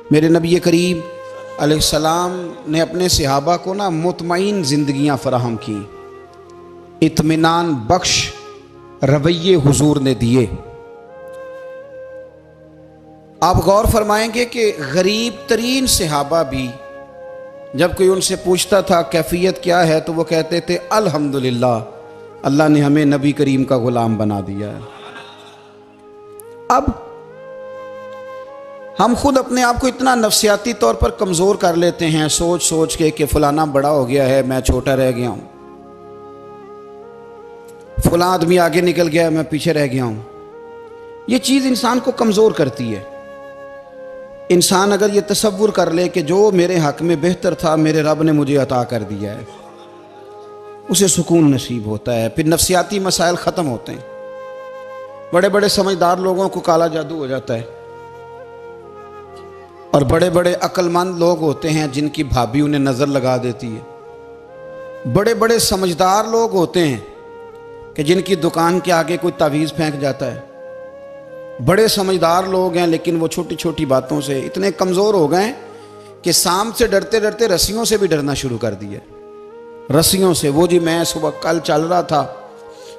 मेरे नबी करीम अलैहिस्सलाम ने अपने सहाबा को ना मुतमईन ज़िंदगियाँ फराहम की, इत्मीनान बख्श रवैये हुजूर ने दिए। आप गौर फरमाएंगे कि गरीब तरीन सहाबा भी जब कोई उनसे पूछता था कैफियत क्या है तो वो कहते थे अल्हम्दुलिल्लाह, अल्लाह ने हमें नबी करीम का गुलाम बना दिया है। अब हम खुद अपने आप को इतना नफ्सियाती तौर पर कमज़ोर कर लेते हैं सोच सोच के कि फलाना बड़ा हो गया है, मैं छोटा रह गया हूँ, फलां आदमी आगे निकल गया है, मैं पीछे रह गया हूँ। ये चीज़ इंसान को कमज़ोर करती है। इंसान अगर ये तसव्वुर कर ले कि जो मेरे हक़ में बेहतर था मेरे रब ने मुझे अता कर दिया है, उसे सुकून नसीब होता है, फिर नफ्सियाती मसाइल ख़त्म होते हैं। बड़े बड़े समझदार लोगों को काला जादू हो जाता है और बड़े बड़े अक्लमंद लोग होते हैं जिनकी भाभी उन्हें नज़र लगा देती है। बड़े बड़े समझदार लोग होते हैं कि जिनकी दुकान के आगे कोई तावीज़ फेंक जाता है। बड़े समझदार लोग हैं लेकिन वो छोटी छोटी बातों से इतने कमज़ोर हो गए कि सांप से डरते डरते रस्सियों से भी डरना शुरू कर दिया। रस्सियों से, वो जी मैं सुबह कल चल रहा था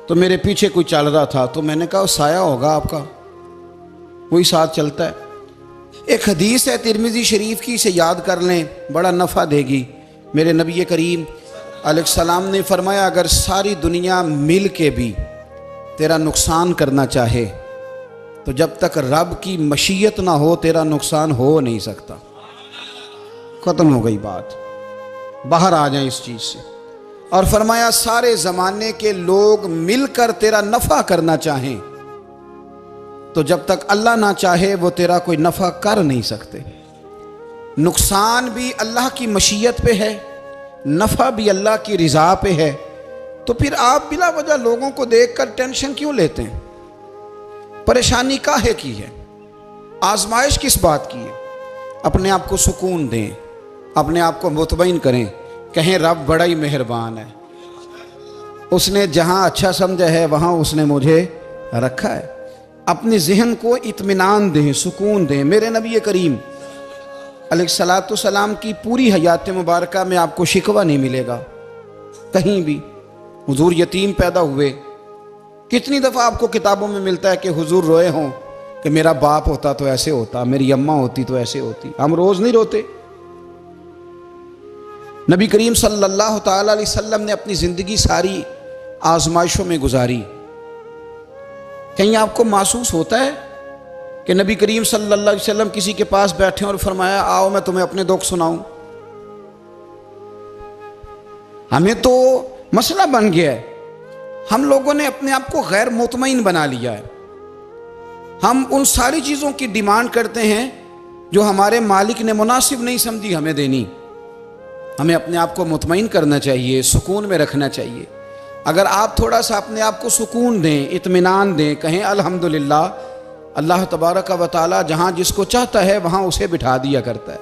तो मेरे पीछे कोई चल रहा था तो मैंने कहा साया होगा आपका, वही साथ चलता है। एक हदीस है तिरमिज़ी शरीफ की, इसे याद कर लें, बड़ा नफ़ा देगी। मेरे नबी करीम अलैहिस्सलाम ने फरमाया अगर सारी दुनिया मिल के भी तेरा नुकसान करना चाहे तो जब तक रब की मशीयत ना हो तेरा नुकसान हो नहीं सकता। ख़त्म हो गई बात, बाहर आ जाए इस चीज़ से। और फरमाया सारे ज़माने के लोग मिलकर तेरा नफ़ा करना चाहें तो जब तक अल्लाह ना चाहे वो तेरा कोई नफ़ा कर नहीं सकते। नुकसान भी अल्लाह की मशीयत पे है, नफ़ा भी अल्लाह की रिज़ा पे है। तो फिर आप बिला वजह लोगों को देखकर टेंशन क्यों लेते हैं? परेशानी काहे की है? आजमाइश किस बात की है? अपने आप को सुकून दें, अपने आप को मुतमईन करें, कहें रब बड़ा ही मेहरबान है, उसने जहाँ अच्छा समझा है वहाँ उसने मुझे रखा है। अपने जहन को इत्मीनान दें, सुकून दें। मेरे नबी करीम अलैहिस्सलातु सलाम की पूरी हयात मुबारका में आपको शिकवा नहीं मिलेगा कहीं भी। हुजूर यतीम पैदा हुए, कितनी दफ़ा आपको किताबों में मिलता है कि हुजूर रोए हों कि मेरा बाप होता तो ऐसे होता, मेरी अम्मा होती तो ऐसे होती। हम रोज़ नहीं रोते। नबी करीम सल्लल्लाहु ताला अलैहि वसल्लम ने अपनी ज़िंदगी सारी आजमाइशों में गुजारी। कहीं आपको महसूस होता है कि नबी करीम सल्लल्लाहु अलैहि वसल्लम किसी के पास बैठे और फरमाया आओ मैं तुम्हें अपने दुख सुनाऊं? हमें तो मसला बन गया है, हम लोगों ने अपने आप को गैर मुतमईन बना लिया है। हम उन सारी चीज़ों की डिमांड करते हैं जो हमारे मालिक ने मुनासिब नहीं समझी हमें देनी। हमें अपने आप को मुतमईन करना चाहिए, सुकून में रखना चाहिए। अगर आप थोड़ा सा अपने आप को सुकून दें, इत्मीनान दें, कहें अल्हम्दुलिल्लाह, अल्लाह तबारक व तआला जहाँ जिसको चाहता है वहाँ उसे बिठा दिया करता है।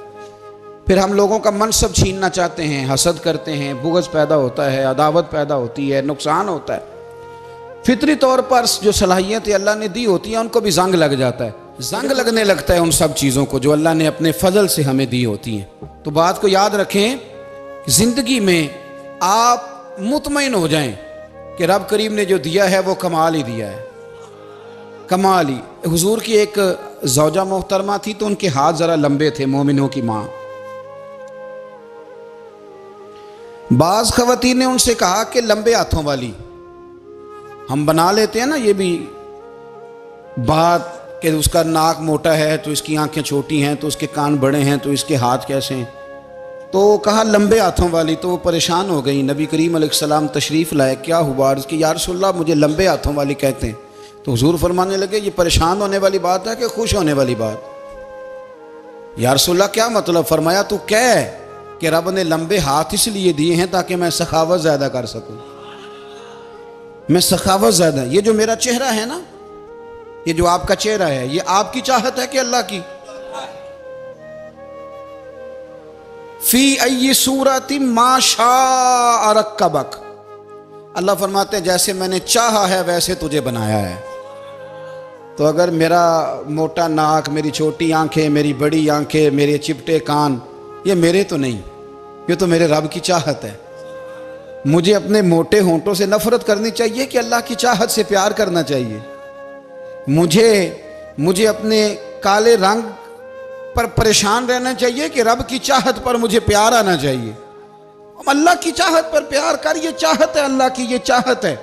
फिर हम लोगों का मनसब छीनना चाहते हैं, हसद करते हैं, बुग़्ज़ पैदा होता है, अदावत पैदा होती है, नुकसान होता है। फितरी तौर पर जो सलाहियतें अल्लाह ने दी होती हैं उनको भी जंग लग जाता है, जंग लगने लगता है उन सब चीज़ों को जो अल्लाह ने अपने फजल से हमें दी होती हैं। तो बात को याद रखें, ज़िंदगी में आप मुतमईन हो जाएं कि रब करीम ने जो दिया है वो कमाल ही दिया है, कमाल ही। हुजूर की एक ज़ौजा मोहतरमा थी तो उनके हाथ ज़रा लंबे थे, मोमिनों की माँ। बाज़ ख़वातीन ने उनसे कहा कि लंबे हाथों वाली, हम बना लेते हैं ना ये भी बात कि उसका नाक मोटा है तो इसकी आंखें छोटी हैं, तो उसके कान बड़े हैं तो इसके हाथ कैसे हैं। तो कहा लंबे हाथों वाली, तो वो परेशान हो गई। नबी करीम अलैहिस्सलाम तशरीफ़ लाए, क्या हुआ? अर्ज़ की या रसूलल्लाह मुझे लंबे हाथों वाली कहते हैं। तो हुजूर फरमाने लगे ये परेशान होने वाली बात है कि खुश होने वाली बात? या रसूलल्लाह क्या मतलब? फरमाया तू कह कि रब ने लंबे हाथ इसलिए दिए हैं ताकि मैं सखावत ज़्यादा कर सकूँ, मैं सखावत ज़्यादा। ये जो मेरा चेहरा है ना, ये जो आपका चेहरा है, ये आपकी चाहत है कि अल्लाह की? फी अय्यि सूरति मा शाअ रक्कबक, अल्लाह फरमाते हैं जैसे मैंने चाहा है वैसे तुझे बनाया है। तो अगर मेरा मोटा नाक, मेरी छोटी आंखें, मेरी बड़ी आंखें, मेरे चिपटे कान, ये मेरे तो नहीं, ये तो मेरे रब की चाहत है। मुझे अपने मोटे होंठों से नफरत करनी चाहिए कि अल्लाह की चाहत से प्यार करना चाहिए? मुझे अपने काले रंग पर परेशान रहना चाहिए कि रब की चाहत पर मुझे प्यार आना चाहिए? अल्लाह की चाहत पर प्यार कर, ये चाहत है अल्लाह की, ये चाहत है।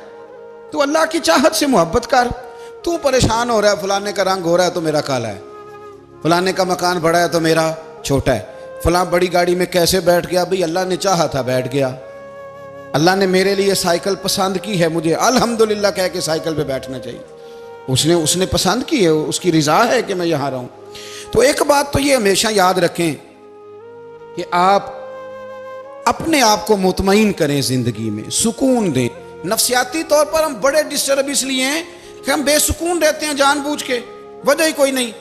तो अल्लाह की चाहत से मोहब्बत कर। तू परेशान हो रहा है, फलाने का रंग हो रहा है तो मेरा काला है, फलाने का मकान बड़ा है तो मेरा छोटा है, फलां बड़ी गाड़ी में कैसे बैठ गया? भाई अल्लाह ने चाहा था बैठ गया। अल्लाह ने मेरे लिए साइकिल पसंद की है, मुझे अल्हम्दुलिल्लाह कह के साइकिल पे बैठना चाहिए। उसने पसंद की है, उसकी रिजा है कि मैं यहाँ रहूँ। तो एक बात तो ये हमेशा याद रखें कि आप अपने आप को मुतमईन करें, जिंदगी में सुकून दें। नफ्सियाती तौर पर हम बड़े डिस्टर्ब इसलिए हैं कि हम बेसुकून रहते हैं जानबूझ के, वजह ही कोई नहीं।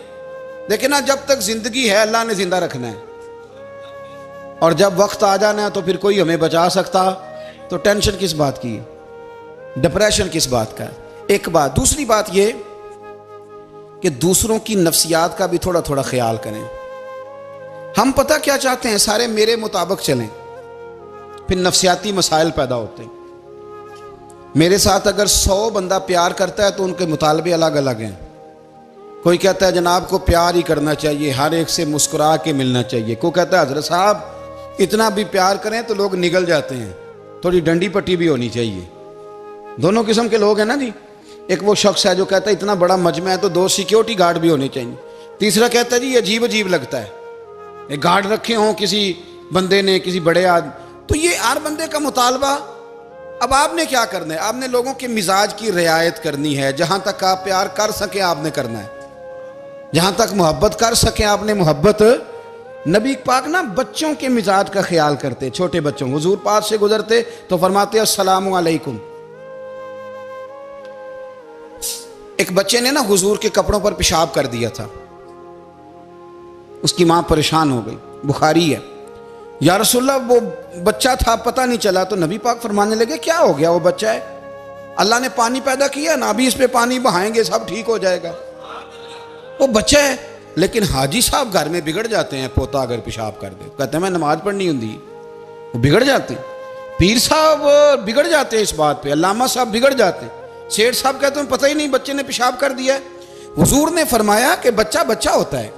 लेकिन ना, जब तक जिंदगी है अल्लाह ने जिंदा रखना है, और जब वक्त आ जाना है तो फिर कोई हमें बचा सकता। तो टेंशन किस बात की है, डिप्रेशन किस बात का है? एक बात। दूसरी बात ये कि दूसरों की नफ्सियात का भी थोड़ा थोड़ा ख्याल करें। हम पता क्या चाहते हैं, सारे मेरे मुताबिक चलें, फिर नफ्सियाती मसाइल पैदा होते हैं। मेरे साथ अगर 100 बंदा प्यार करता है तो उनके मुतालबे अलग अलग हैं। कोई कहता है जनाब को प्यार ही करना चाहिए, हर एक से मुस्कुरा के मिलना चाहिए। कोई कहता है हजरत साहब इतना भी प्यार करें तो लोग निगल जाते हैं, थोड़ी डंडी पट्टी भी होनी चाहिए। दोनों किस्म के लोग हैं ना जी। एक वो शख्स है जो कहता है इतना बड़ा मजमा है तो 2 सिक्योरिटी गार्ड भी होने चाहिए। तीसरा कहता है जी अजीब अजीब लगता है, एक गार्ड रखे हों किसी बंदे ने, किसी बड़े आदमी। तो ये हर बंदे का मुतालबा। अब आपने क्या करना है? आपने लोगों के मिजाज की रियायत करनी है। जहां तक आप प्यार कर सके आपने करना है, जहां तक मोहब्बत कर सके आपने मोहब्बत। नबी पाक ना बच्चों के मिजाज का ख्याल करते, छोटे बच्चों। हुजूर पास से गुजरते तो फरमाते अस्सलामु अलैकुम। एक बच्चे ने ना हुजूर के कपड़ों पर पेशाब कर दिया था, उसकी मां परेशान हो गई, बुखारी है। या रसूलल्लाह वो बच्चा था, पता नहीं चला। तो नबी पाक फरमाने लगे क्या हो गया, वो बच्चा है, अल्लाह ने पानी पैदा किया ना, अभी इस पे पानी बहाएंगे सब ठीक हो जाएगा। वो बच्चा है। लेकिन हाजी साहब घर में बिगड़ जाते हैं, पोता अगर पेशाब कर दे, कहते हैं मैं नमाज पढ़नी होती, वो बिगड़ जाते हैं। पीर साहब बिगड़ जाते हैं इस बात पे, अल्लामा साहब बिगड़ जाते हैं। सेठ साहब कहते हैं पता ही नहीं बच्चे ने पेशाब कर दिया है। हुजूर ने फरमाया कि बच्चा बच्चा होता है,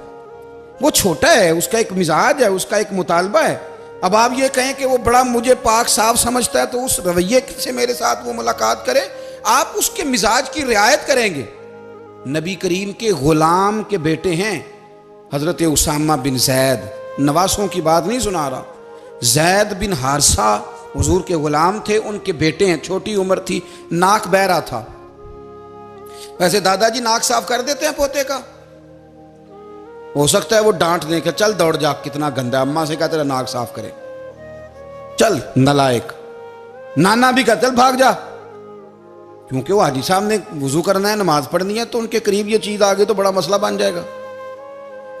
वो छोटा है, उसका एक मिजाज है, उसका एक मुतालबा है। अब आप ये कहें कि वो बड़ा मुझे पाक साफ समझता है तो उस रवैये से मेरे साथ वो मुलाकात करे, आप उसके मिजाज की रियायत करेंगे। नबी करीम के गुलाम के बेटे हैं हजरत उसामा बिन जैद, नवासों की बात नहीं सुना रहा। जैद बिन हारसा हुजूर के गुलाम थे, उनके बेटे हैं। छोटी उम्र थी, नाक बह रहा था। वैसे दादाजी नाक साफ कर देते हैं पोते का, हो सकता है वो डांट दें कि चल दौड़ जा, कितना गंदा, अम्मा से कहा तेरा नाक साफ करे, चल नलायक। नाना भी कहा चल भाग जा, क्योंकि वो हाजी साहब ने वुजू करना है, नमाज पढ़नी है, तो उनके करीब ये चीज आ गई तो बड़ा मसला बन जाएगा।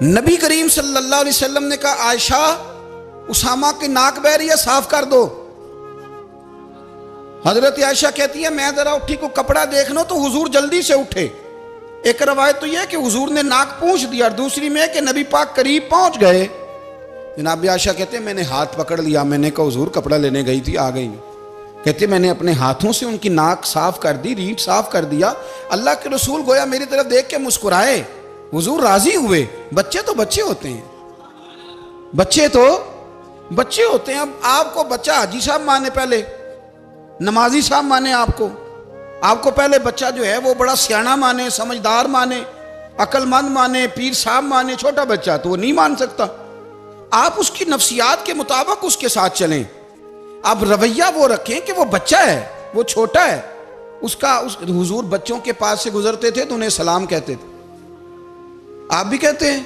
नबी करीम सल्लल्लाहु अलैहि वसल्लम ने कहा आयशा उसामा की नाक बह रही है, साफ कर दो। हजरत आयशा कहती है मैं जरा उठी को कपड़ा देख लो तो हुजूर जल्दी से उठे। एक रवायत तो यह कि हुजूर ने नाक पूंछ दिया, और दूसरी में कि नबी पाक करीब पहुंच गए। जनाब आयशा कहते हैं मैंने हाथ पकड़ लिया, मैंने कहा हुजूर कपड़ा लेने गई थी, आ गई। कहते मैंने अपने हाथों से उनकी नाक साफ कर दी, रीढ़ साफ कर दिया। अल्लाह के रसूल गोया मेरी तरफ देख के मुस्कुराए, हुजूर राजी हुए। बच्चे तो बच्चे होते हैं, बच्चे तो बच्चे होते हैं। अब आपको बच्चा हाजी साहब माने, पहले नमाजी साहब माने, आपको पहले बच्चा जो है वो बड़ा सियाना माने, समझदार माने, अक्लमंद माने, पीर साहब माने। छोटा बच्चा तो वो नहीं मान सकता। आप उसकी नफ्सियात के मुताबिक उसके साथ चलें। आप रवैया वो रखें कि वो बच्चा है, वो छोटा है। हुजूर बच्चों के पास से गुजरते थे तो उन्हें सलाम कहते थे। आप भी कहते हैं,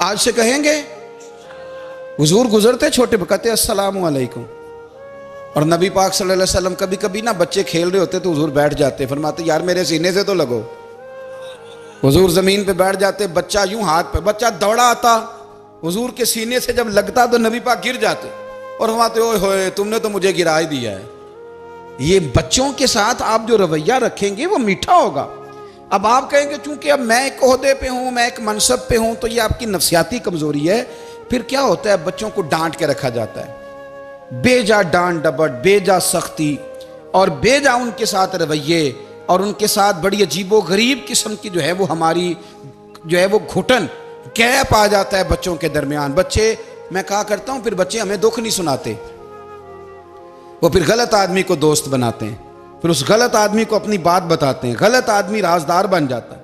आज से कहेंगे। हुजूर गुजरते छोटे कहते अस्सलामु अलैकुम। और नबी पाक सल्लल्लाहु अलैहि वसल्लम कभी कभी ना बच्चे खेल रहे होते तो हुजूर बैठ जाते, फरमाते यार मेरे सीने से तो लगो। हुजूर जमीन पे बैठ जाते, बच्चा यूं हाथ पे, बच्चा दौड़ा आता, हुजूर के सीने से जब लगता तो नबी पाक गिर जाते और फरमाते ओए होए तुमने तो मुझे गिरा ही दिया है। ये बच्चों के साथ आप जो रवैया रखेंगे वो मीठा होगा। अब आप कहेंगे चूंकि अब मैं एक ओहदे पे हूं, मैं एक मनसब पे हूं, तो ये आपकी नफ्सियाती कमजोरी है। फिर क्या होता है, बच्चों को डांट के रखा जाता है, बेजा डांट डपट, बेजा सख्ती और बेजा उनके साथ रवैये और उनके साथ बड़ी अजीबो गरीब किस्म की जो है वो हमारी जो है वो घुटन गैप आ जाता है बच्चों के दरमियान। बच्चे, मैं कहा करता हूं, फिर बच्चे हमें दुख नहीं सुनाते, वो फिर गलत आदमी को दोस्त बनाते हैं, फिर उस गलत आदमी को अपनी बात बताते हैं, गलत आदमी राजदार बन जाता है।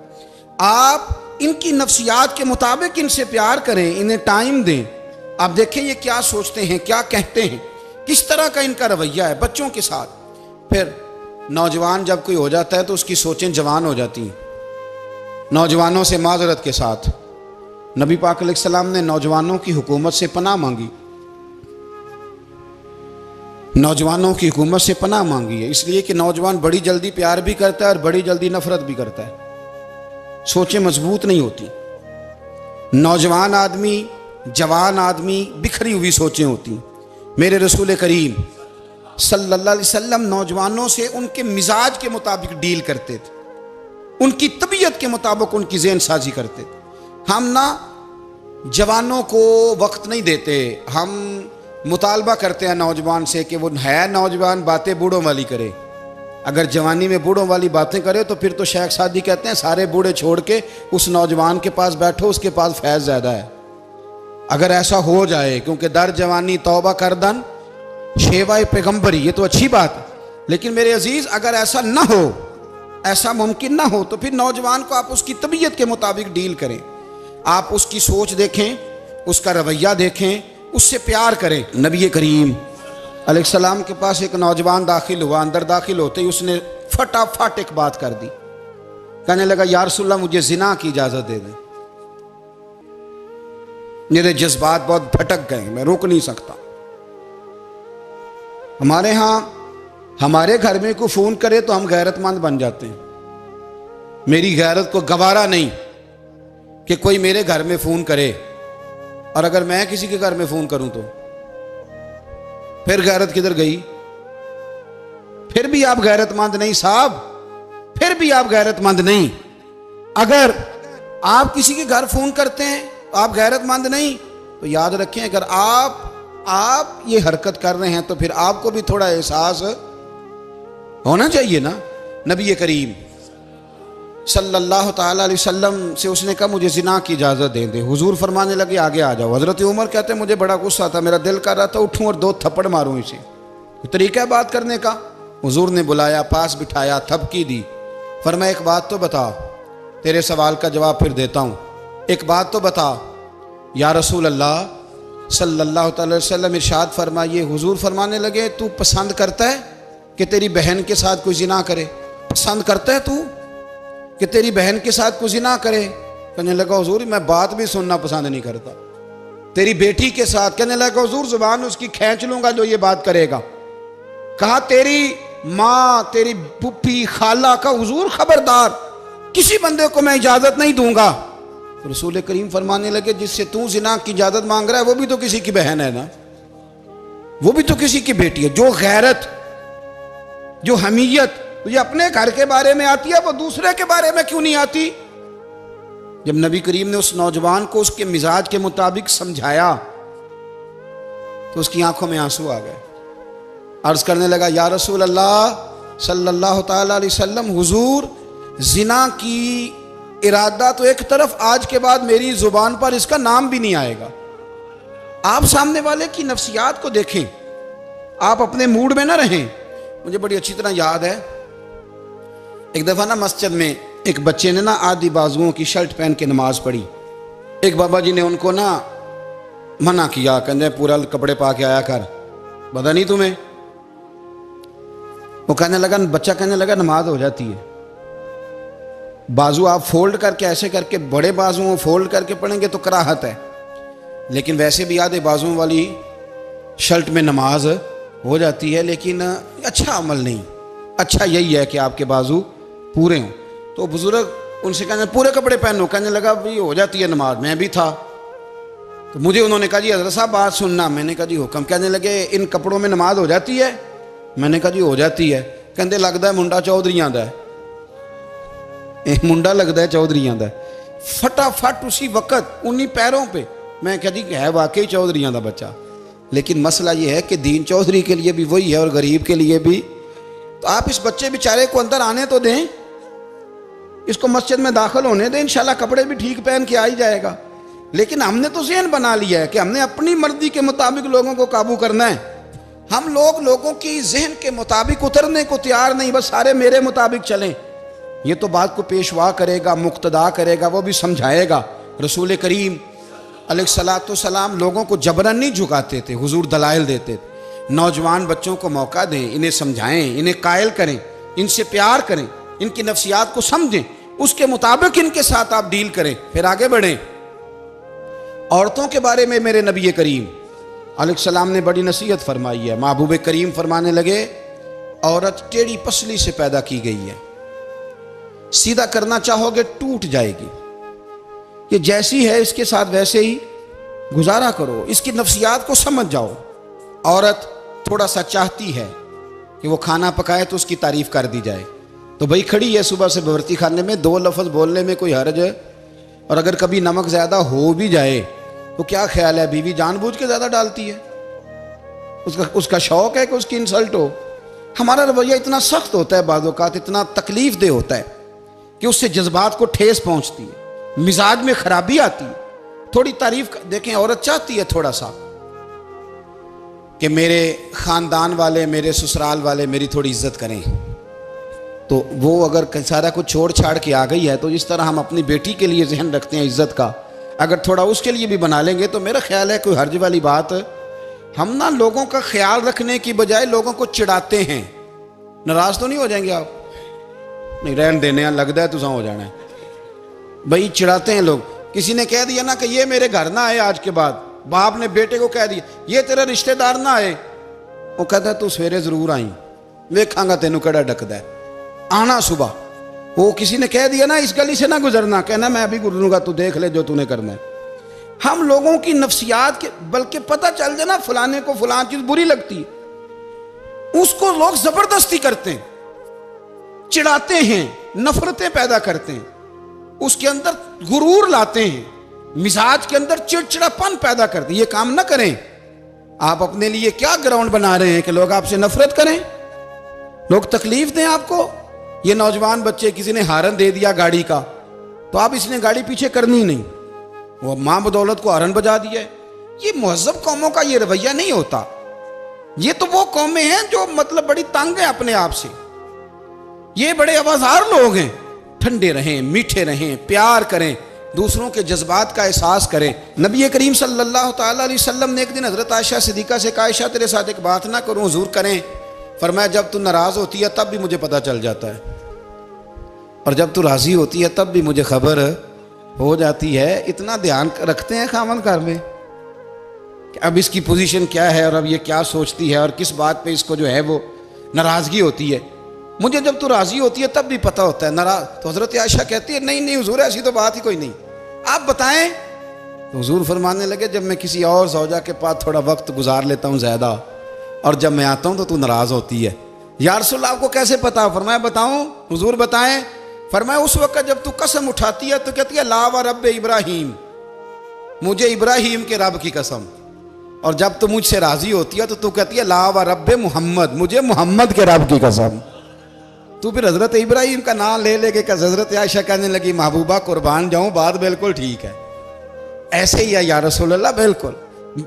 आप इनकी नफ्सियात के मुताबिक इनसे प्यार करें, इन्हें टाइम दें। आप देखें ये क्या सोचते हैं, क्या कहते हैं, किस तरह का इनका रवैया है बच्चों के साथ। फिर नौजवान जब कोई हो जाता है तो उसकी सोचें जवान हो जाती हैं। नौजवानों से माजरत के साथ नबी पाक अलैहिस्सलाम ने नौजवानों की हुकूमत से पनाह मांगी, नौजवानों की हुकूमत से पनाह मांगी है, इसलिए कि नौजवान बड़ी जल्दी प्यार भी करता है और बड़ी जल्दी नफरत भी करता है, सोचें मजबूत नहीं होती। नौजवान आदमी, जवान आदमी, बिखरी हुई सोचें होती। मेरे रसूल करीम सल्लल्लाहु अलैहि वसल्लम नौजवानों से उनके मिजाज के मुताबिक डील करते थे, उनकी तबीयत के मुताबिक उनकी ज़हन साजी करते थे। हम ना जवानों को वक्त नहीं देते, हम मुतालबा करते हैं नौजवान से कि वो है नौजवान, बातें बूढ़ों वाली करे। अगर जवानी में बूढ़ों वाली बातें करे तो फिर तो शेख सादी कहते हैं सारे बूढ़े छोड़ के उस नौजवान के पास बैठो, उसके पास फैज़ ज़्यादा है। अगर ऐसा हो जाए, क्योंकि दर जवानी तौबा करदन शेवाए पैगम्बरी, ये तो अच्छी बात है, लेकिन मेरे अजीज़ अगर ऐसा ना हो, ऐसा मुमकिन ना हो, तो फिर नौजवान को आप उसकी तबीयत के मुताबिक डील करें। आप उसकी सोच देखें, उसका रवैया देखें, उससे प्यार करें। नबी करीम अलैहिस्सलाम के पास एक नौजवान दाखिल हुआ, अंदर दाखिल होते ही उसने फटाफट एक बात कर दी, कहने लगा या रसूलल्लाह मुझे जिना की इजाज़त दे दें। मेरे जज्बात बहुत भटक गए, मैं रोक नहीं सकता। हमारे यहाँ हमारे घर में कोई फ़ोन करे तो हम गैरतमंद बन जाते हैं। मेरी गैरत को गवारा नहीं कि कोई मेरे घर में फ़ोन करे, और अगर मैं किसी के घर में फ़ोन करूं तो फिर गैरत किधर गई? फिर भी आप गैरतमंद नहीं साहब, फिर भी आप गैरतमंद नहीं। अगर आप किसी के घर फ़ोन करते हैं तो आप गैरतमंद नहीं, तो याद रखें अगर आप ये हरकत कर रहे हैं तो फिर आपको भी थोड़ा एहसास होना चाहिए ना। नबी करीम सल्लल्लाहु ताला अलैहि वसल्लम से उसने कहा मुझे जिना की इजाज़त दे दे। हुजूर फरमाने लगे आगे आ जाओ। हज़रत उमर कहते हैं मुझे बड़ा गुस्सा था, मेरा दिल कर रहा था उठूं और 2 थप्पड़ मारूं इसे। तरीका है बात करने का। हुजूर ने बुलाया, पास बिठाया, थपकी दी, फरमाया एक बात तो बता, तेरे सवाल का जवाब फिर देता हूँ, एक बात तो बता। या रसूल अल्लाह सल्लल्लाहु अलैहि वसल्लम इरशाद फरमाइए। हुजूर फरमाने लगे तू पसंद करता है कि तेरी बहन के साथ कोई जिना करे? पसंद करता है तू कि तेरी बहन के साथ कोई जिना करे? कहने लगा हुजूर मैं बात भी सुनना पसंद नहीं करता। तेरी बेटी के साथ? कहने लगा हुजूर जुबान उसकी खींच लूंगा जो ये बात करेगा। कहा तेरी माँ, तेरी पुप्पी, खाला का? हुजूर खबरदार, किसी बंदे को मैं इजाजत नहीं दूंगा। तो रसूल करीम फरमाने लगे जिससे तू जिना की इजाजत मांग रहा है वो भी तो किसी की बहन है ना, वो भी तो किसी की बेटी है। जो गैरत, जो हमीयत तुझे अपने घर के बारे में आती है वो दूसरे के बारे में क्यों नहीं आती? जब नबी करीम ने उस नौजवान को उसके मिजाज के मुताबिक समझाया तो उसकी आंखों में आंसू आ गए। अर्ज करने लगा या रसूल अल्लाह सल्लल्लाहु ताला अलैहि वसल्लम, हुजूर जिना की इरादा तो एक तरफ, आज के बाद मेरी जुबान पर इसका नाम भी नहीं आएगा। आप सामने वाले की नफ्सियात को देखें, आप अपने मूड में ना रहें। मुझे बड़ी अच्छी तरह याद है एक दफ़ा ना मस्जिद में एक बच्चे ने ना आधी बाजुओं की शर्ट पहन के नमाज पढ़ी। एक बाबा जी ने उनको ना मना किया, कहते पूरा कपड़े पा के आया कर, पता नहीं तुम्हें? वो कहने लगा, बच्चा कहने लगा नमाज हो जाती है, बाजू आप फोल्ड करके ऐसे करके, बड़े बाजुओं फोल्ड करके पढ़ेंगे तो कराहत है, लेकिन वैसे भी आधे बाजुओं वाली शर्ट में नमाज हो जाती है, लेकिन अच्छा अमल नहीं। अच्छा यही है कि आपके बाजू पूरे हों। तो बुजुर्ग उनसे कहने पूरे कपड़े पहनो, कहने लगा भाई हो जाती है नमाज, मैं भी था। तो मुझे उन्होंने कहा जी हज़रत साहब बात सुनना। मैंने कहा जी हुक्म। कहने लगे इन कपड़ों में नमाज हो जाती है? मैंने कहा जी हो जाती है। कहते लगता है मुंडा चौधरी आंदा है। एक मुंडा लगता है चौधरियां का, फटाफट उसी वक्त उन्हीं पैरों पे। मैं कह दी है वाकई चौधरियां का बच्चा। लेकिन मसला ये है कि दीन चौधरी के लिए भी वही है और गरीब के लिए भी। तो आप इस बच्चे बेचारे को अंदर आने तो दें, इसको मस्जिद में दाखिल होने दें, इंशाल्लाह कपड़े भी ठीक पहन के आ ही जाएगा। लेकिन हमने तो ज़हन बना लिया है कि हमने अपनी मर्जी के मुताबिक लोगों को काबू करना है। हम लोगों की जहन के मुताबिक उतरने को तैयार नहीं, बस सारे मेरे मुताबिक चलें। ये तो बात को पेशवा करेगा, मुक्तदा करेगा, वो भी समझाएगा। रसूल करीम अलैहिस्सलाम लोगों को जबरन नहीं झुकाते थे, हुजूर दलाइल देते थे। नौजवान बच्चों को मौका दें, इन्हें समझाएं, इन्हें कायल करें, इनसे प्यार करें, इनकी नफ्सियात को समझें, उसके मुताबिक इनके साथ आप डील करें, फिर आगे बढ़ें। औरतों के बारे में मेरे नबी करीम अलैहिस्सलाम ने बड़ी नसीहत फरमाई है। महबूब करीम फरमाने लगे, औरत टेढ़ी पसली से पैदा की गई है, सीधा करना चाहोगे टूट जाएगी। ये जैसी है इसके साथ वैसे ही गुजारा करो, इसकी नफ्सियात को समझ जाओ। औरत थोड़ा सा चाहती है कि वो खाना पकाए तो उसकी तारीफ कर दी जाए, तो भाई खड़ी है सुबह से बवर्ती खाने में, दो लफ्ज़ बोलने में कोई हर्ज है। और अगर कभी नमक ज़्यादा हो भी जाए तो क्या ख्याल है, बीवी जानबूझ के ज़्यादा डालती है, उसका शौक है कि उसकी इंसल्ट हो। हमारा रवैया इतना सख्त होता है, बाज़ औक़ात इतना तकलीफ दे होता है कि उससे जज्बात को ठेस पहुँचती है, मिजाज में खराबी आती है। थोड़ी तारीफ देखें, औरत चाहती है थोड़ा सा कि मेरे ख़ानदान वाले, मेरे ससुराल वाले मेरी थोड़ी इज्जत करें। तो वो अगर सारा कुछ छोड़ छाड़ के आ गई है, तो जिस तरह हम अपनी बेटी के लिए जहन रखते हैं इज्जत का, अगर थोड़ा उसके लिए भी बना लेंगे तो मेरा ख्याल है कोई हर्ज वाली बात। हम ना लोगों का ख्याल रखने की बजाय लोगों को चिढ़ाते हैं। नाराज तो नहीं हो जाएंगे आप? नहीं, रहन देने लगता है तुझा हो जाना है भाई, चिढ़ाते हैं लोग। किसी ने कह दिया ना कि ये मेरे घर ना आए आज के बाद, बाप ने बेटे को कह दिया ये तेरा रिश्तेदार ना आए, वो कहता है तू सवेरे जरूर आई, वेखांगा तेनू कड़ा डकदा है, आना सुबह। वो किसी ने कह दिया ना इस गली से ना गुजरना, कहना मैं अभी गुजरूंगा, तू देख ले जो तूने करना है। हम लोगों की नफ्सियात के, बल्कि पता चल जाए ना फलाने को फलान चीज बुरी लगती है, उसको लोग जबरदस्ती करते हैं, चिढ़ाते हैं, नफरतें पैदा करते हैं, उसके अंदर गुरूर लाते हैं, मिजाज के अंदर चिड़चिड़ापन पैदा करते हैं। ये काम ना करें। आप अपने लिए क्या ग्राउंड बना रहे हैं कि लोग आपसे नफरत करें, लोग तकलीफ दें आपको। ये नौजवान बच्चे, किसी ने हारन दे दिया गाड़ी का, तो आप इसने गाड़ी पीछे करनी नहीं, वो मां बदौलत को हारन बजा दिया है। ये मुहज़्ज़ब कौमों का ये रवैया नहीं होता। ये तो वो कौमें हैं जो मतलब बड़ी तंग है अपने आप से, ये बड़े आवाज़ार लोग हैं। ठंडे रहें, मीठे रहें, प्यार करें, दूसरों के जज्बात का एहसास करें। नबी करीम सल्लल्लाहु ताला अलैहि वसल्लम ने एक दिन हज़रत आयशा सिद्दीक़ा से कहा, आयशा तेरे साथ एक बात ना करूं, हुजूर करें। फरमाया जब तू नाराज़ होती है तब भी मुझे पता चल जाता है, और जब तू राज़ी होती है तब भी मुझे खबर हो जाती है। इतना ध्यान रखते हैं खामन घर में कि अब इसकी पोजीशन क्या है और अब ये क्या सोचती है और किस बात पे इसको जो है वो नाराज़गी होती है। मुझे जब तू राज़ी होती है तब भी पता होता है नाराज़। तो हज़रत आयशा कहती है नहीं नहीं हुजूर ऐसी तो बात ही कोई नहीं, आप बताएं। तो हुजूर फरमाने लगे जब मैं किसी और ज़ौजा के पास थोड़ा वक्त गुजार लेता हूँ ज़्यादा, और जब मैं आता हूँ तो तू नाराज़ होती है। या रसूल अल्लाह आपको कैसे पता? फरमाया बताऊँ हुजूर बताएं। फरमाया उस वक्त जब तू कसम उठाती है तो कहती है ला व रब इब्राहीम, मुझे इब्राहीम के रब की कसम। और जब तू मुझसे राज़ी होती है तो तू कहती है ला व रब मोहम्मद, मुझे मोहम्मद के रब की कसम। तू फिर हज़रत इब्राहीम का नाम ले लेके का हज़रत आयशा कहने लगी महबूबा कुर्बान जाऊँ, बात बिल्कुल ठीक है, ऐसे ही है या रसूल अल्लाह, बिल्कुल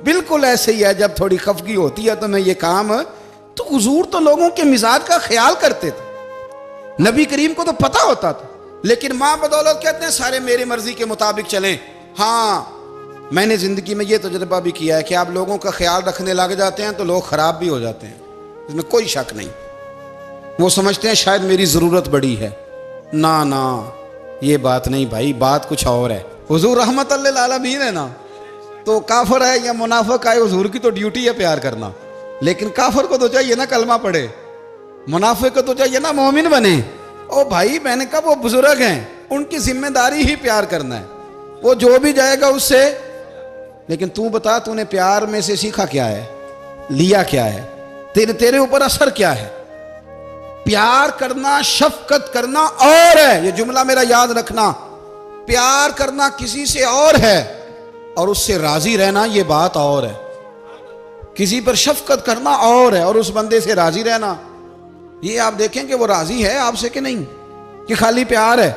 बिल्कुल ऐसे ही है। जब थोड़ी खफगी होती है तो मैं ये काम, तो हुजूर तो लोगों के मिजाज का ख्याल करते थे, नबी करीम को तो पता होता था। लेकिन माँ बदौलत कहते हैं सारे मेरी मर्जी के मुताबिक चलें। हाँ, मैंने ज़िंदगी में ये तजुर्बा भी किया है कि आप लोगों का ख्याल रखने लग जाते हैं तो लोग ख़राब भी हो जाते हैं, इसमें कोई शक नहीं। वो समझते हैं शायद मेरी ज़रूरत बड़ी है, ना ना ये बात नहीं भाई, बात कुछ और है। हुजूर रहमत लिल आलमीन है ना, तो काफिर है या मुनाफिक है, हुजूर की तो ड्यूटी है प्यार करना। लेकिन काफिर को तो चाहिए ना कलमा पढ़े, मुनाफिक को तो चाहिए ना मोमिन बने। ओ भाई मैंने कहा वो बुजुर्ग हैं, उनकी जिम्मेदारी ही प्यार करना है, वो जो भी जाएगा उससे। लेकिन तू बता तूने प्यार में से सीखा क्या है, लिया क्या है, तेरे ऊपर असर क्या है? प्यार करना, शफकत करना और है, ये जुमला मेरा याद रखना। प्यार करना किसी से और है और उससे राजी रहना ये बात और है। किसी पर शफकत करना और है और उस बंदे से राजी रहना, ये आप देखें कि वो राजी है आपसे कि नहीं, कि खाली प्यार है,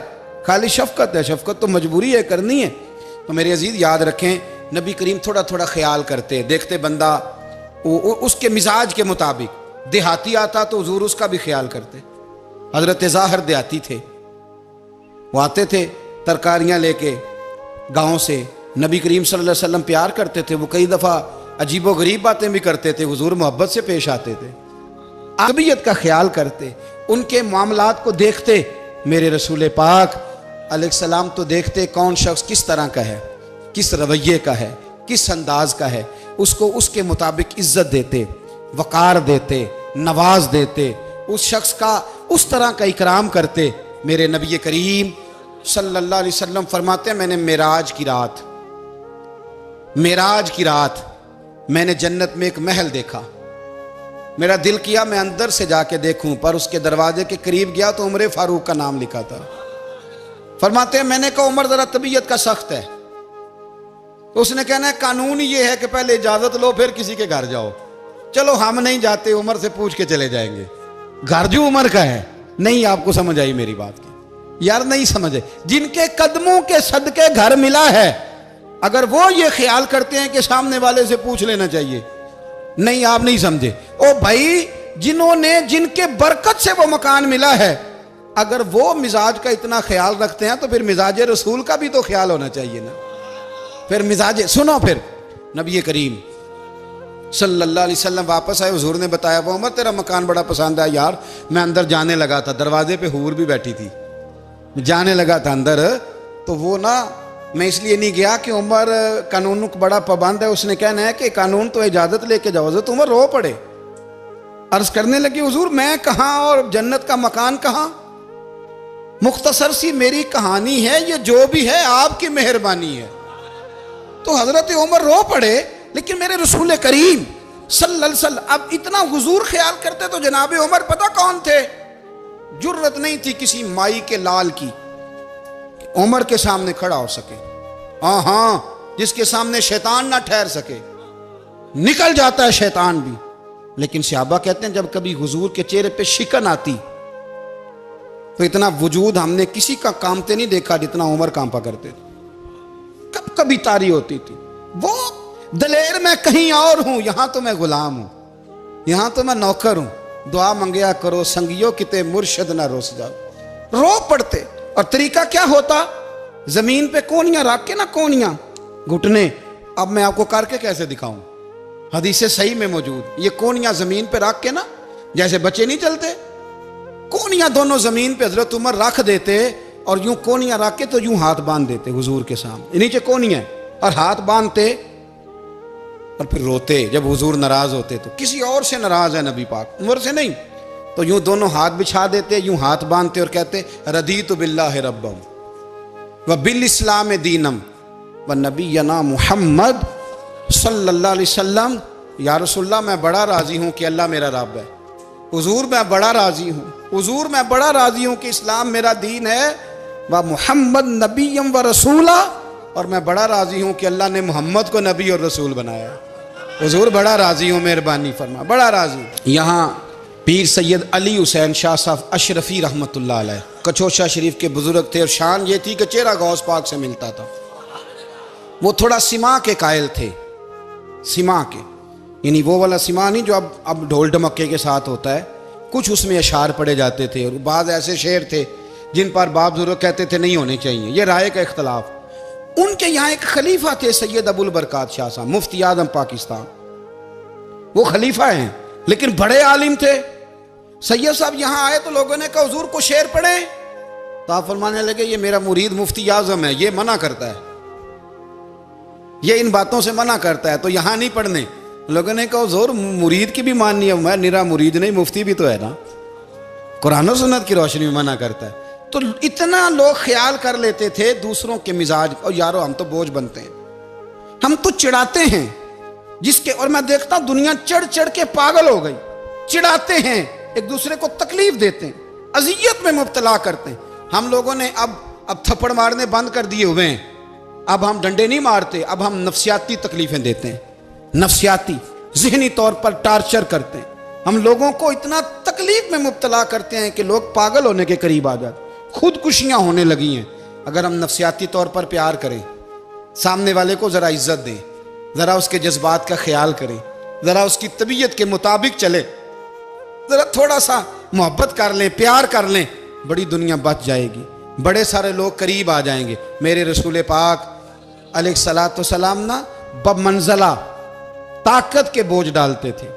खाली शफकत है। शफकत तो मजबूरी है, करनी है। तो मेरे अजीज याद रखें, नबी करीम थोड़ा थोड़ा ख्याल करते, देखते बंदा उसके मिजाज के मुताबिक, देहाती आता तो हुजूर उसका भी ख्याल करते। हजरत ज़ाहिर देहाती थे, वो आते थे तरकारियां लेके गांव से, नबी करीम सल्लल्लाहु अलैहि वसल्लम प्यार करते थे, वो कई दफ़ा अजीबो गरीब बातें भी करते थे, हुजूर मोहब्बत से पेश आते थे, तबीयत का ख्याल करते, उनके मामलात को देखते। मेरे रसूल पाक अलैहिस्सलाम तो देखते कौन शख्स किस तरह का है, किस रवैये का है, किस अंदाज का है, उसको उसके मुताबिक इज्जत देते, वक़ार देते, नवाज देते, उस शख्स का उस तरह का इकराम करते। मेरे नबी करीम सल्लल्लाहु अलैहि वसल्लम फरमाते हैं, मैंने मेराज की रात मैंने जन्नत में एक महल देखा, मेरा दिल किया मैं अंदर से जाके देखूं, पर उसके दरवाजे के करीब गया तो उमर फारूक का नाम लिखा था। फरमाते हैं मैंने कहा उमर जरा तबीयत का सख्त है, उसने कहना है कानून ये है कि पहले इजाजत लो फिर किसी के घर जाओ। चलो हम नहीं जाते, उमर से पूछ के चले जाएंगे, घर जो उमर का है। नहीं, आपको समझ आई मेरी बात की यार, नहीं समझे। जिनके कदमों के सदके घर मिला है, अगर वो ये ख्याल करते हैं कि सामने वाले से पूछ लेना चाहिए, नहीं आप नहीं समझे। ओ भाई, जिनके बरकत से वो मकान मिला है, अगर वो मिजाज का इतना ख्याल रखते हैं तो फिर मिजाज रसूल का भी तो ख्याल होना चाहिए ना। फिर मिजाज सुनो, फिर नबी करीम सल्लल्लाहु अलैहि वसल्लम वापस आए, हुजूर ने बताया वो उमर तेरा मकान बड़ा पसंद है यार। मैं अंदर जाने लगा था, दरवाजे पे हूर भी बैठी थी, जाने लगा था अंदर, तो वो ना मैं इसलिए नहीं गया कि उमर कानून को बड़ा पाबंद है, उसने कहना है कि कानून तो इजाजत लेके जाओ। हज़रत उमर रो पड़े, अर्ज करने लगे हुजूर मैं कहाँ और जन्नत का मकान कहाँ, मुख्तसर सी मेरी कहानी है, ये जो भी है आपकी मेहरबानी है। तो हजरत उमर रो पड़े। लेकिन मेरे रसूल करीम सल्लल्लाहु अलैहि वसल्लम अब इतना हुजूर ख्याल करते तो जनाब उमर पता कौन थे, जुर्रत नहीं थी किसी माई के लाल की उमर के सामने खड़ा हो सके। हाँ, जिसके सामने शैतान ना ठहर सके, निकल जाता है शैतान भी। लेकिन सहाबा कहते हैं जब कभी हुजूर के चेहरे पे शिकन आती तो इतना वजूद हमने किसी का कांपते नहीं देखा जितना उमर कांपा करते थे। कब कभी तारी होती थी, वो दलेर मैं कहीं और हूं, यहां तो मैं गुलाम हूं, यहां तो मैं नौकर हूं। दुआ मंगया करो संगियो किते मुर्शद ना रोस जाओ। रो पड़ते। और तरीका क्या होता, जमीन पे कोनियां रख के ना, कोनियां घुटने, अब मैं आपको करके कैसे दिखाऊं, हदीस सही में मौजूद, ये कोनियां जमीन पे रख के ना, जैसे बच्चे नहीं चलते, कोनियां दोनों जमीन पे हजरत उमर रख देते और यूं कोनियां रख के तो यूं हाथ बांध देते हुजूर के सामने, नीचे कोनियां और हाथ बांधते और फिर रोते। जब हुजूर नाराज होते तो किसी और से नाराज है नबी पाक, उमर से नहीं, तो यूं दोनों हाथ बिछा देते, यूं हाथ बांधते और कहते रदीतु बिल्लाहि रब्बम व बिल इस्लाम दीनम व नबीना मुहम्मद सल्लल्लाहु अलैहि वसल्लम। या रसूलल्लाह मैं बड़ा राजी हूं कि अल्लाह मेरा रब है, हुजूर मैं बड़ा राजी हूं, हुजूर मैं बड़ा राजी हूं कि इस्लाम मेरा दीन है, व मुहम्मद नबीयम व रसूला, और मैं बड़ा राजी हूं कि अल्लाह ने मोहम्मद को नबी और रसूल बनाया। हुजूर बड़ा राजी हूं, मेहरबानी फरमा, बड़ा राजी। यहाँ पीर सैयद अली हुसैन शाह साहब अशरफी रहमतुल्लाह अलैह कचौशा शरीफ के बुजुर्ग थे, और शान ये थी कि चेहरा गौस पाक से मिलता था। वो थोड़ा सिमा के कायल थे, सिमा के, यानी वो वाला सिमा नहीं जो अब ढोल ढमक्के के साथ होता है, कुछ उसमें अशार पड़े जाते थे, और बाद ऐसे शेर थे जिन पर बाप बुजुर्ग कहते थे नहीं होने चाहिए, ये राय का इख्तलाफ। उनके यहाँ एक खलीफा थे सैयद अबुल बरकात शाह साहब, मुफ्ती आजम पाकिस्तान, वो खलीफा हैं लेकिन बड़े आलिम थे। सैयद साहब यहाँ आए तो लोगों ने कहा हुजूर को शेर पढ़े, तो आप फरमाने लगे ये मेरा मुरीद मुफ्ती आजम है, ये मना करता है, ये इन बातों से मना करता है, तो यहाँ नहीं पढ़ने। लोगों ने कहा हुजूर मुरीद की भी माननी है, मैं निरा मुरीद नहीं, मुफ्ती भी तो है ना, कुरान और सुन्नत की रोशनी में मना करता है। तो इतना लोग ख्याल कर लेते थे दूसरों के मिजाज, और यारो हम तो बोझ बनते हैं, हम तो चिढ़ाते हैं जिसके, और मैं देखता दुनिया चढ़ चढ़ के पागल हो गई, चिढ़ाते हैं एक दूसरे को तकलीफ देते हैं, अजियत में मुब्तला करते हैं। हम लोगों ने अब थप्पड़ मारने बंद कर दिए हुए हैं, अब हम डंडे नहीं मारते, अब हम नफ्सियाती तकलीफें देते हैं, नफ्सियाती ज़हनी तौर पर टार्चर करते हैं। हम लोगों को इतना तकलीफ में मुब्तला करते हैं कि लोग पागल होने के करीब आ जाते, खुदकुशियां होने लगी हैं। अगर हम नफ्सियाती तौर पर प्यार करें, सामने वाले को ज़रा इज्जत दें, ज़रा उसके जज्बात का ख्याल करें, ज़रा उसकी तबीयत के मुताबिक चले, ज़रा थोड़ा सा मोहब्बत कर लें, प्यार कर लें, बड़ी दुनिया बच जाएगी, बड़े सारे लोग करीब आ जाएंगे। मेरे रसूल पाक अलैहिस्सलाम ना बमंज़ला ताकत के बोझ डालते थे,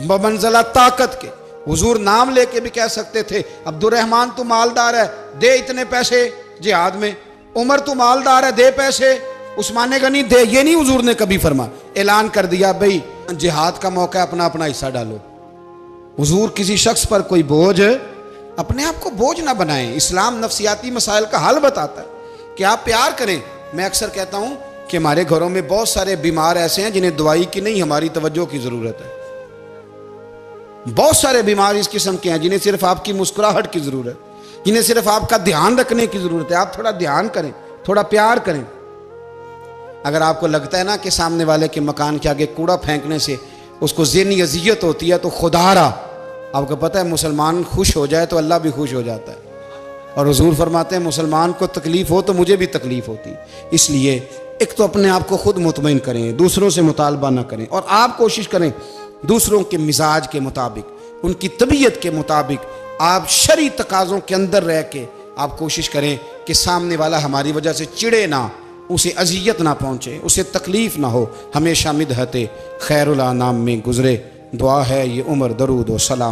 बमंज़ला ताकत के। हुजूर नाम लेके भी कह सकते थे, अब्दुर्रहमान तू मालदार है, दे इतने पैसे जिहाद में, उमर तू मालदार है, दे पैसे, उस्मान गनी दे। ये नहीं हुजूर ने कभी फरमा, ऐलान कर दिया भाई जिहाद का मौका है, अपना अपना हिस्सा डालो। हुजूर किसी शख्स पर कोई बोझ, अपने आप को बोझ ना बनाएं। इस्लाम नफ्सियाती मसाइल का हल बताता है कि आप प्यार करें। मैं अक्सर कहता हूं कि हमारे घरों में बहुत सारे बीमार ऐसे हैं जिन्हें दवाई की नहीं, हमारी तवज्जो की जरूरत है। बहुत सारे बीमार इस किस्म के हैं जिन्हें सिर्फ आपकी मुस्कुराहट की जरूरत है, जिन्हें सिर्फ आपका ध्यान रखने की जरूरत है। आप थोड़ा ध्यान करें, थोड़ा प्यार करें। अगर आपको लगता है ना कि सामने वाले के मकान के आगे कूड़ा फेंकने से उसको ज़हनी अजियत होती है, तो खुदारा, आपको पता है मुसलमान खुश हो जाए तो अल्लाह भी खुश हो जाता है। और हुजूर फरमाते हैं मुसलमान को तकलीफ हो तो मुझे भी तकलीफ होती। इसलिए एक तो अपने आप को खुद मुतमईन करें, दूसरों से मुतालबा ना करें, और आप कोशिश करें दूसरों के मिजाज के मुताबिक, उनकी तबीयत के मुताबिक, आप शरई तकाज़ों के अंदर रह के आप कोशिश करें कि सामने वाला हमारी वजह से चिड़े ना, उसे अजियत ना पहुँचे, उसे तकलीफ़ ना हो, हमेशा मिदहते खैरुल अनाम में गुजरे। दुआ है ये उम्र दरूद व सलाम।